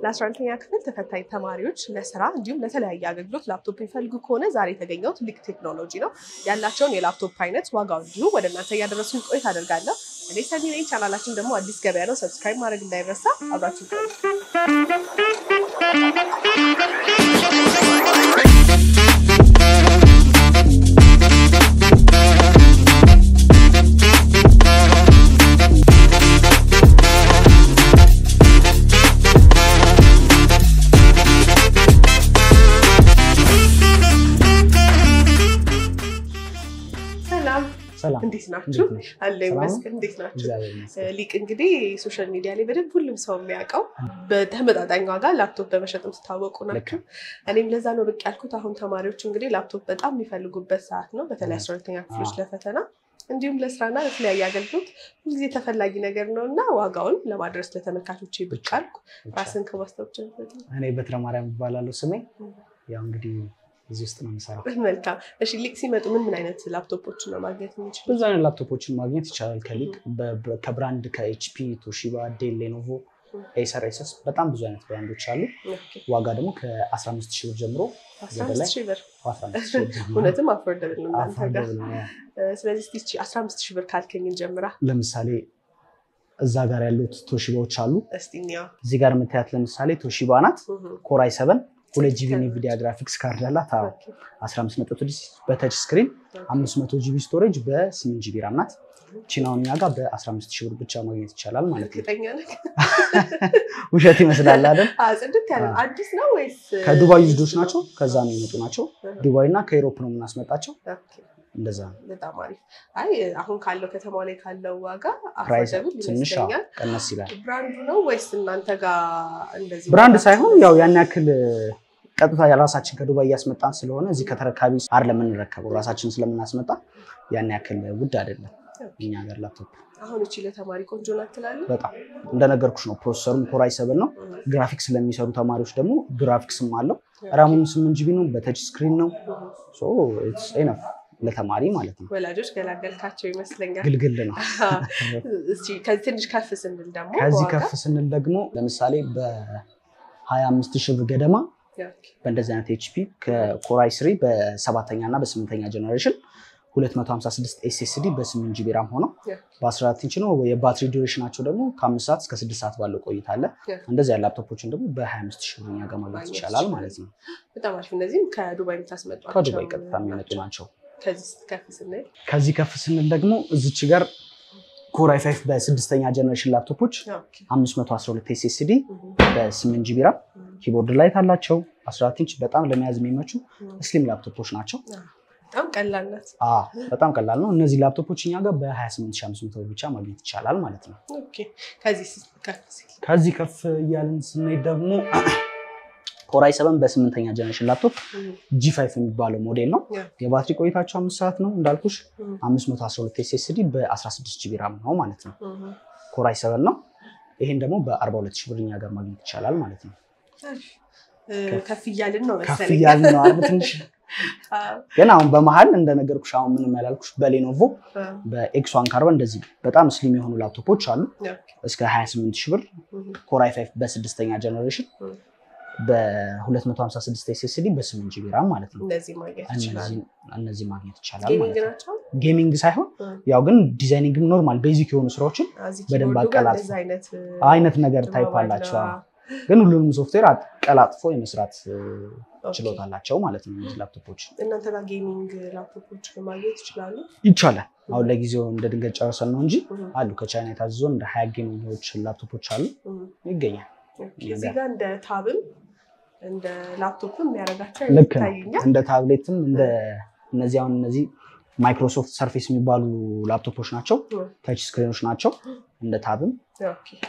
ለ12ኛ ክፍል ተፈታኝ ተማሪዎች ለስራ እንዲሁም ለተለያየ አገልግሎት ላፕቶፕ የሚፈልጉ ከሆነ ዛሬ የተገኘው ትልቅ ቴክኖሎጂ ነው። ያላቸውን የላፕቶፕ አይነት ዋጋው እንዲሁ ወደ እናንተ እያደረሱን ቆይታ አደርጋለሁ። እኔ ሰኒ ነኝ። ቻናላችን ደግሞ አዲስ ገበያ ነው። ሰብስክራይብ ማድረግ እንዳይረሳ። አብራችሁ ቆዩ። እንዴት ናችሁ? አለኝ መስክ እንዴት ናችሁ? ሊቅ እንግዲህ ሶሻል ሚዲያ ላይ በደንብ ሁሉም ሰው የሚያውቀው በተመጣጣኝ ዋጋ ላፕቶፕ በመሸጥም ትታወቁ ናችሁ። እኔም ለዛ ነው ብቅ ያልኩት። አሁን ተማሪዎች እንግዲህ ላፕቶፕ በጣም የሚፈልጉበት ሰዓት ነው። በተለይ 12ኛ ክፍሎች ለፈተና እንዲሁም ለስራና ለተለያየ አገልግሎት ሁልጊዜ ተፈላጊ ነገር ነውና ዋጋውን ለማድረስ ለተመልካቾች ብቅ አልኩ። ራስን ከማስተዋወቅ ጀምሮ እኔ በትረማርያም እባላለሁ ስሜ። ያው እንግዲህ እዚህ ውስጥ ነው የምሰራው። መልካም። እሺ ሊቅ ሲመጡ ምን አይነት ላፕቶፖችን ነው ማግኘት የሚችሉት? ብዙ አይነት ላፕቶፖችን ማግኘት ይቻላል ከሊቅ ከብራንድ ከኤችፒ፣ ቶሺባ፣ ዴል፣ ሌኖቮ፣ ኤሰር፣ ኤሰስ በጣም ብዙ አይነት ብራንዶች አሉ። ዋጋ ደግሞ ከ15000 ብር ጀምሮ 15000 ብር። 15000 ብር እውነትም አፎርደብል ነው እናንተ። ስለዚህ እስቲ 15000 ብር ካልከኝ እንጀምራ። ለምሳሌ እዛ ጋር ያሉት ቶሺባዎች አሉ። እስቲኛው እዚህ ጋር የምታያት ለምሳሌ ቶሺባ ናት። ኮራይ 7 2 GB NVIDIA ግራፊክስ ካርድ አላት። 15.6 በተች ስክሪን 500 GB ስቶሬጅ በ8 GB ራም ናት። ቺናውን እኛ ጋር በ15000 ብር ብቻ ማግኘት ይቻላል ማለት ነው። እርግጠኛ ነኝ? ውሸት ይመስላል አይደል? ጽድት ያለ አዲስ ነው ወይስ ከዱባይ ዩዝዶች ናቸው? ከዛ ነው የሚመጡ ናቸው። ዱባይ እና ከዩሮፕ ነው የምናስመጣቸው። እንደዛ በጣም አሪፍ። አይ አሁን ካለው ከተማው ላይ ካለው ዋጋ አፎርደብል ይመስለኛል። ቀነስ ይላል። ብራንዱ ነው ወይስ እናንተ ጋር እንደዚህ? ብራንድ ሳይሆን ያው ያን ያክል ቀጥታ ያላሳችን ከዱባይ ያስመጣን ስለሆነ እዚህ ከተረካቢ አይደለም የምንረከበው፣ ራሳችን ስለምናስመጣ ያን ያክል ውድ አይደለም እኛ ጋር ላፕቶፕ። አሁን እቺ ለተማሪ ቆንጆ ናት ትላለህ? በጣም እንደነገርኩሽ ነው። ፕሮሰሰሩም ኮራይ 7 ነው። ግራፊክስ ለሚሰሩ ተማሪዎች ደግሞ ግራፊክስም አለው። ራሙም 8 GB ነው። በተች ስክሪን ነው። ሶ ኢትስ ኤነፍ ለተማሪ ማለት ነው። ወላጆች ገላገልካቸው ይመስለኛል። ግልግል ነው። እስቲ ከትንሽ ከፍ ስንል ደግሞ ከዚህ ከፍ ስንል ደግሞ ለምሳሌ በ25000 ብር ገደማ በእንደዚህ አይነት ኤችፒ ከኮራይ 3 በ7ኛ እና በ8ኛ ጀነሬሽን 256 SSD በ8 GB ራም ሆኖ በ14 ኢንች ነው። የባትሪ ዱሬሽናቸው ደግሞ ከ5 ሰዓት እስከ 6 ሰዓት ባለው ቆይታ አለ። እንደዚህ ያለ ላፕቶፖችን ደግሞ በ25000 ብር እኛ ጋር ማግኘት ይቻላል ማለት ነው። በጣም አሪፍ። እነዚህም ከዱባይ የምታስመጧቸው ከዱባይ ቀጥታ የሚመጡ ናቸው። ከዚህ ከፍ ስንል ደግሞ እዚች ጋር ኮራይ 5 በ6ኛ ጀነሬሽን ላፕቶፖች 512 SSD በ8 GB ራም ኪቦርድ ላይት አላቸው። 14 ኢንች በጣም ለመያዝ የሚመቹ ስሊም ላፕቶፖች ናቸው። በጣም ቀላል ናት። በጣም ቀላል ነው። እነዚህ ላፕቶፖች እኛ ጋር በ28500 ብር ብቻ ማግኘት ይቻላል ማለት ነው። ኦኬ። ከዚህ ከፍ እያልን ስንሄድ ደግሞ ኮራይ 7 በ8ኛ ጀነሬሽን ላፕቶፕ G5 የሚባለው ሞዴል ነው። የባትሪ ቆይታቸው 5 ሰዓት ነው እንዳልኩሽ። 512 SSD በ16 GB ራም ነው ማለት ነው። ኮራይ 7 ነው። ይሄን ደግሞ በ42000 ብር እኛ ጋር ማግኘት ይቻላል ማለት ነው። ከፍ እያልን ነው መሰለኝ። ከፍ እያልን ነው አይደል? ትንሽ ግን አሁን በመሃል እንደነገርኩሽ አሁን ምንም ያላልኩሽ በሌኖቮ በኤክስ1 ካርበን እንደዚህ በጣም ስሊም የሆኑ ላፕቶፖች አሉ እስከ 28000 ብር ኮራይ 5 በ6ኛ ጀነሬሽን በ256 SSD በ8 GB ራም ማለት ነው። እነዚህ ማግኘት ይቻላል ማለት ነው። ጌሚንግ ሳይሆን ያው ግን ዲዛይኒንግ ኖርማል ቤዚክ የሆኑ ስራዎችን በደንብ አቀላጥፎ አይነት ነገር ታይፕ አላቸው። ግን ሁሉንም ሶፍትዌር አቀላጥፎ የመስራት ችሎታ አላቸው ማለት ነው። እነዚህ ላፕቶፖች እናንተ ጋር ጌሚንግ ላፕቶፖች ማግኘት ይችላሉ? ይቻላል። አሁን ለጊዜው እንደ ድንገት ጨርሰን ነው እንጂ አሉ። ከቻይና የታዘዙ እንደ ሃይ ጌሚንጎች ላፕቶፖች አሉ ይገኛል። እዚህ ጋር እንደ ታብም እንደ ላፕቶፕም የሚያደርጋቸው ይታየኛል። እንደ ታብሌትም እንደ እነዚህ ማይክሮሶፍት ሰርፌስ የሚባሉ ላፕቶፖች ናቸው። ታች ስክሪኖች ናቸው። እንደ ታብም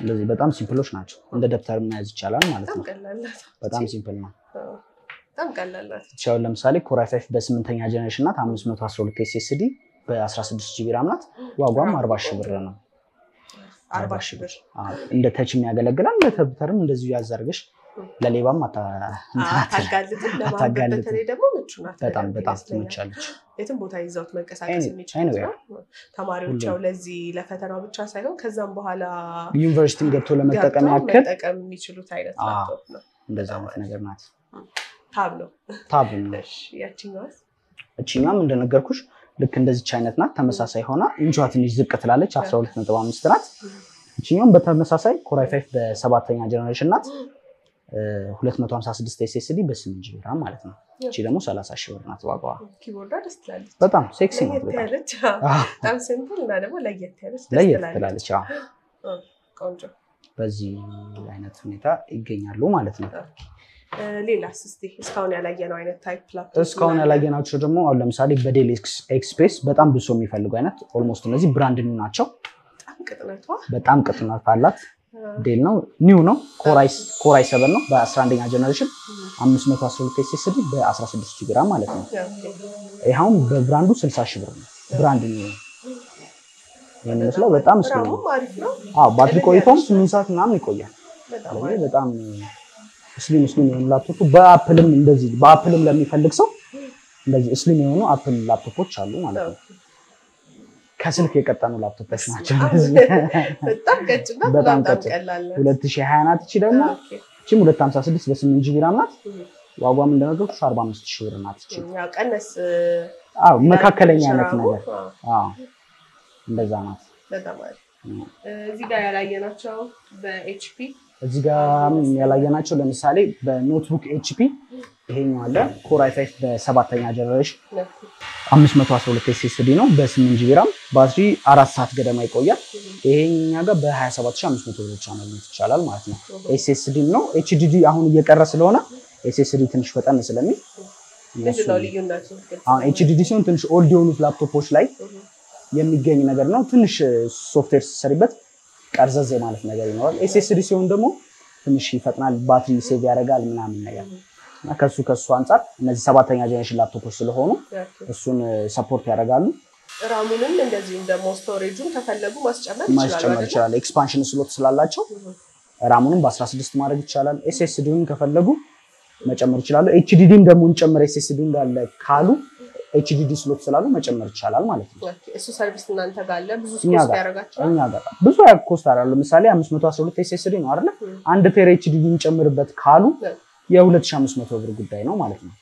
እንደዚህ በጣም ሲምፕሎች ናቸው። እንደ ደብተር መያዝ ይቻላል ማለት ነው። በጣም ሲምፕል ነው። በጣም ቀላል ነው። ቻው ለምሳሌ ኮራይ 5 በ8ኛ ጀነሬሽን ናት። 512 SSD በ16 GB ራም ናት። ዋጋውም 40000 ብር ነው። 40000 ብር እንደ ተች የሚያገለግላል። ለደብተርም እንደዚሁ ያዛርገሽ ለሌባም አታጋልጥም ለማንበብ በተለይ ደግሞ ምቹ ናት በጣም ትመቻለች የትም ቦታ ይዘውት መንቀሳቀስ የሚችሉት ነው ተማሪዎች ያው ለዚህ ለፈተናው ብቻ ሳይሆን ከዛም በኋላ ዩኒቨርሲቲም ገብቶ ለመጠቀም ያክል መጠቀም የሚችሉት አይነት ላፕቶፕ ነው እንደዛ አይነት ነገር ናት ታብ ነው እሺ ያቺኛውስ እቺኛም እንደነገርኩሽ ልክ እንደዚች አይነት ናት ተመሳሳይ ሆና ኢንቿ ትንሽ ዝቅ ትላለች 12.5 ናት እቺኛም በተመሳሳይ Core i5 በ7ኛ ጀነሬሽን ናት 256 SSD በ8 GB RAM ማለት ነው እቺ ደግሞ 30 ሺህ ብር ናት ዋጋዋ ኪቦርዷ ደስ ትላለች በጣም ሴክሲ ናት በጣም ሲምፕል እና ደግሞ ለየት ትላለች ቆንጆ በዚህ አይነት ሁኔታ ይገኛሉ ማለት ነው ሌላስ እስቲ እስካሁን ያላየነው አይነት ታይፕ ላፕቶፕ እስካሁን ያላየናቸው ደግሞ አሁን ለምሳሌ በዴል ኤክስፕሬስ በጣም ብዙ የሚፈልጉ አይነት ኦልሞስት እነዚህ ብራንድ ኒው ናቸው በጣም ቅጥነት አላት ዴል ነው ኒው ነው Core i7 ነው በ11ኛ ጀነሬሽን 512 SSD በ16 GB RAM ማለት ነው ይሄውን በብራንዱ 60 ሺህ ብር ነው ብራንድ ኒው የሚመስለው በጣም አሪፍ ነው ባትሪ ቆይቶም 8 ሰዓት ምናምን ይቆያል በጣም ስሊም የሆኑ ላፕቶፕ በአፕልም እንደዚህ በአፕልም ለሚፈልግ ሰው እንደዚህ ስሊም የሆኑ አፕል ላፕቶፖች አሉ ማለት ነው ከስልክ የቀጠኑ ላፕቶፖች ናቸው በጣም ቀጭና በጣም ቀላል 2020 ናት እቺ ደግሞ እቺም 256 በ8 GB RAM ናት ዋጋውም እንደነገርኩሽ 45 ሺህ ብር ናት እቺ ያው ቀነስ መካከለኛ አይነት ነገር እንደዛ ናት በጣም አሪፍ እዚህ ጋር ያላየናቸው በኤችፒ እዚህ ጋር ያላየናቸው ለምሳሌ በኖትቡክ ኤችፒ ይሄኛው አለ Core i5 በ7ኛ ጀነሬሽን 512 SSD ነው በ8 GB RAM ባትሪ 4 ሰዓት ገደማ ይቆያል ይሄኛ ጋር በ27500 ብር ብቻ ማግኘት ይቻላል ማለት ነው SSD ነው HDD አሁን እየቀረ ስለሆነ SSD ትንሽ ፈጠን ስለሚል ነው ልዩነቱ አሁን HDD ሲሆን ትንሽ ኦልድ የሆኑት ላፕቶፖች ላይ የሚገኝ ነገር ነው ትንሽ ሶፍትዌር ሲሰሪበት ቀርዘዝ ማለት ነገር ይኖራል SSD ሲሆን ደግሞ ትንሽ ይፈጥናል ባትሪ ሴቭ ያደርጋል ምናምን ነገር እና ከሱ አንፃር እነዚህ 7ኛ ጀነሬሽን ላፕቶፖች ስለሆኑ እሱን ሰፖርት ያደርጋሉ ራሙንም እንደዚህም ደግሞ ስቶሬጁን ተፈለጉ ማስጨመር ይችላል ኤክስፓንሽን ስሎት ስላላቸው ራሙንም በ16 ማድረግ ይችላል SSDውን ከፈለጉ መጨመር ይችላል HDDም ደግሞ እንጨምር SSD እንዳለ ካሉ HDD ስሎት ስላሉ መጨመር ይችላል ማለት ነው እሱ ሰርቪስ እናንተ ጋር አለ ብዙ ኮስት ያደርጋቸዋል እኛ ጋር ብዙ ኮስት አለው ለምሳሌ 512 SSD ነው አይደል 1 ቴራ HDD እንጨምርበት ካሉ የ2500 ብር ጉዳይ ነው ማለት ነው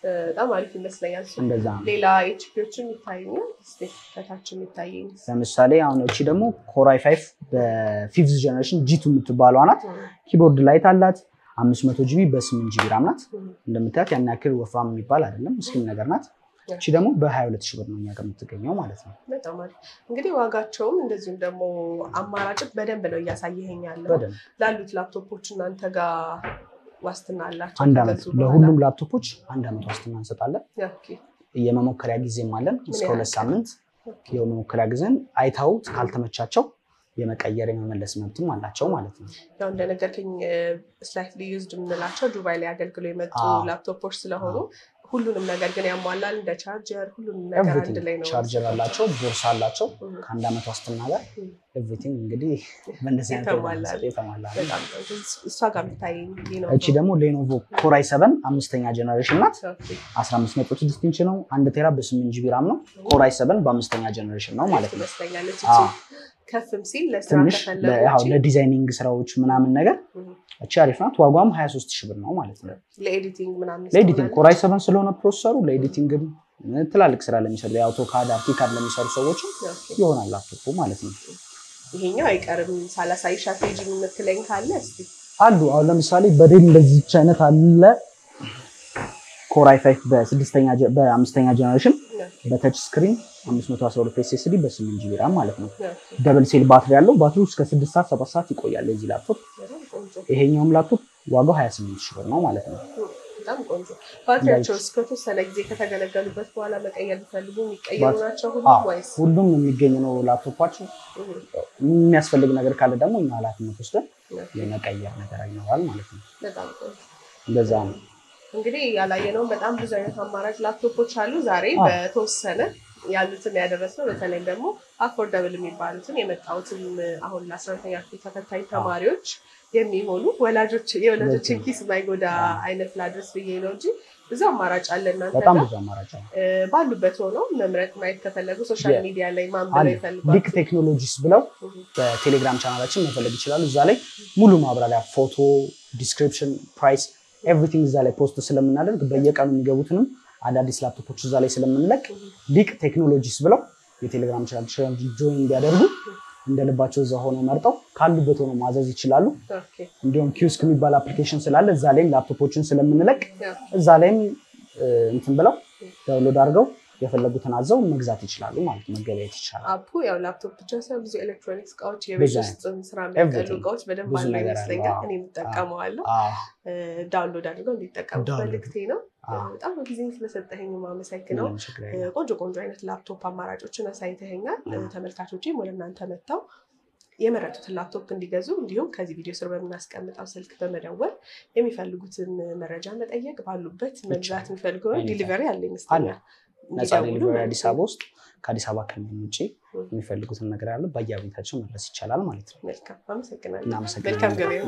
በጣም አሪፍ ይመስለኛል እንደዛ ሌላ ኤችፒዎችን ይታዩኝ ስፔሲፊካታችን ይታየኝ ለምሳሌ አሁን እቺ ደግሞ Core i5 በ5th ጀነሬሽን G2 የምትባለው ናት ኪቦርድ ላይት አላት 500 GB በ8 GB RAM ናት እንደምታዩት ያን ያክል ወፍራም የሚባል አይደለም ስኪም ነገር ናት እቺ ደግሞ በ22 ሺህ ብር ነው እኛ ጋር የምትገኘው ማለት ነው በጣም አሪፍ እንግዲህ ዋጋቸውም እንደዚህም ደግሞ አማራጭ በደንብ ነው እያሳየኸኝ ያለው ላሉት ላፕቶፖች እናንተ ጋር ዋስትና አላችሁ አንድ አመት ለሁሉም ላፕቶፖች አንድ አመት ዋስትና እንሰጣለን የመሞከሪያ ጊዜም አለን እስከ 2 ሳምንት የመሞከሪያ ጊዜን አይታው ካልተመቻቸው የመቀየር የመመለስ መብትም አላቸው ማለት ነው ያው እንደነገርከኝ ስላይትሊ ዩዝድ ምንላቸው ዱባይ ላይ አገልግሎ የመጡ ላፕቶፖች ስለሆኑ ሁሉንም ነገር ግን ያሟላል እንደ ቻርጀር ሁሉንም ነገር አንድ ላይ ነው ቻርጀር አላቸው ቦርሳ አላቸው ከአንድ አመት ዋስትና ጋር ኤቭሪቲንግ እንግዲህ በእንደዚህ አይነት የተሟላ በጣም እሷ ጋር የምታየኝ ነው እቺ ደግሞ Lenovo Core i7 5ኛ ጀነሬሽን ናት 15.6 ኢንች ነው 1 ቴራ በ8 GB RAM ነው Core i7 በ5ኛ ጀነሬሽን ነው ማለት ነው ይመስለኛል እቺ ከፍም ሲል ለስራ ተፈለገ ያው ለዲዛይኒንግ ስራዎች ምናምን ነገር እቺ አሪፍ ናት ዋጋውም 23 ሺህ ብር ነው ማለት ነው ለኤዲቲንግ ምናምን ለኤዲቲንግ Core i7 ስለሆነ ፕሮሰሰሩ ለኤዲቲንግም ትላልቅ ስራ ለሚሰሩ የአውቶካድ አርቲካድ ለሚሰሩ ሰዎች ይሆናል ላፕቶፑ ማለት ነው ይሄኛው አይቀርም ሳላሳይሻ ፔጅ የምትለኝ ካለ እስቲ አሉ አሁን ለምሳሌ በዴል እንደዚህ አይነት አለ Core i5 በ5ኛ ጀነሬሽን በተች ስክሪን 512 SSD በ8 GB RAM ማለት ነው ደብል ሴል ባትሪ ያለው ባትሪው እስከ 6 ሰዓት 7 ሰዓት ይቆያል ለዚህ ላፕቶፕ ይሄኛውም ላፕቶፕ ዋጋው 28 ሺህ ብር ነው ማለት ነው በጣም ቆንጆ ባትሪያቸው እስከተወሰነ ጊዜ ከተገለገሉበት በኋላ መቀየር ቢፈልጉ የሚቀየሩ ናቸው ሁሉም ወይስ ሁሉም የሚገኝ ነው ላፕቶፓቸው የሚያስፈልግ ነገር ካለ ደግሞ እኛ ኃላፊነት ወስደን የመቀየር ነገር ይኖራል ማለት ነው በጣም ቆንጆ እንደዛ ነው እንግዲህ ያላየነው በጣም ብዙ አይነት አማራጭ ላፕቶፖች አሉ ዛሬ በተወሰነ ያሉትን ያደረስነው በተለይ ደግሞ አፎርዳብል የሚባሉትን የመጣውትን አሁን ለ12ኛ ክፍል ተፈታኝ ተማሪዎች የሚሆኑ የወላጆችን ኪስ የማይጎዳ አይነት ላድርስ ብዬ ነው እንጂ ብዙ አማራጭ አለ እናንተ በጣም ብዙ አማራጭ አለ። ባሉበት ሆነው መምረጥ ማየት ከፈለጉ ሶሻል ሚዲያ ላይ ማንበብ ይፈልጋሉ ሊክ ቴክኖሎጂስ ብለው በቴሌግራም ቻናላችን መፈለግ ይችላሉ። እዛ ላይ ሙሉ ማብራሪያ፣ ፎቶ፣ ዲስክሪፕሽን፣ ፕራይስ ኤቭሪቲንግ እዛ ላይ ፖስት ስለምናደርግ በየቀኑ የሚገቡትንም አዳዲስ ላፕቶፖች እዛ ላይ ስለምንለቅ ሊክ ቴክኖሎጂስ ብለው የቴሌግራም ቻናል ጆይን ቢያደርጉ እንደልባቸው እዛ ሆነው መርጠው ካሉበት ሆነው ማዘዝ ይችላሉ። እንዲሁም ኪዮስክ የሚባል አፕሊኬሽን ስላለ እዛ ላይም ላፕቶፖችን ስለምንለቅ እዛ ላይም እንትን ብለው ዳውንሎድ አድርገው የፈለጉትን አዘው መግዛት ይችላሉ ማለት ነው። መገበያየት ይችላሉ። አፑ ያው ላፕቶፕ ብቻ ሳይሆን ብዙ ኤሌክትሮኒክስ እቃዎች የቤት ውስጥ ስራ የሚያቀሉ እቃዎች በደንብ አለ ይመስለኛል። እኔም እጠቀመዋለሁ። ዳውንሎድ አድርገው እንዲጠቀሙ መልእክቴ ነው። በጣም ጊዜ ስለሰጠኸኝ ማመሰግነው። ቆንጆ አይነት ላፕቶፕ አማራጮችን አሳይተኸኛል። ተመልካቾቼም ወደ እናንተ መጥተው የመረጡትን ላፕቶፕ እንዲገዙ እንዲሁም ከዚህ ቪዲዮ ስር በምናስቀምጠው ስልክ በመደወል የሚፈልጉትን መረጃ መጠየቅ ባሉበት መግዛት የሚፈልገው ዲሊቨሪ አለ ይመስለኛል። ነፃ ዲሊቨሪ አዲስ አበባ ውስጥ ከአዲስ አበባ ክልል ውጪ የሚፈልጉትን ነገር አለ በየቤታቸው መድረስ ይቻላል ማለት ነው። መልካም አመሰግናለሁ። እናመሰግናለን። መልካም ገበያ።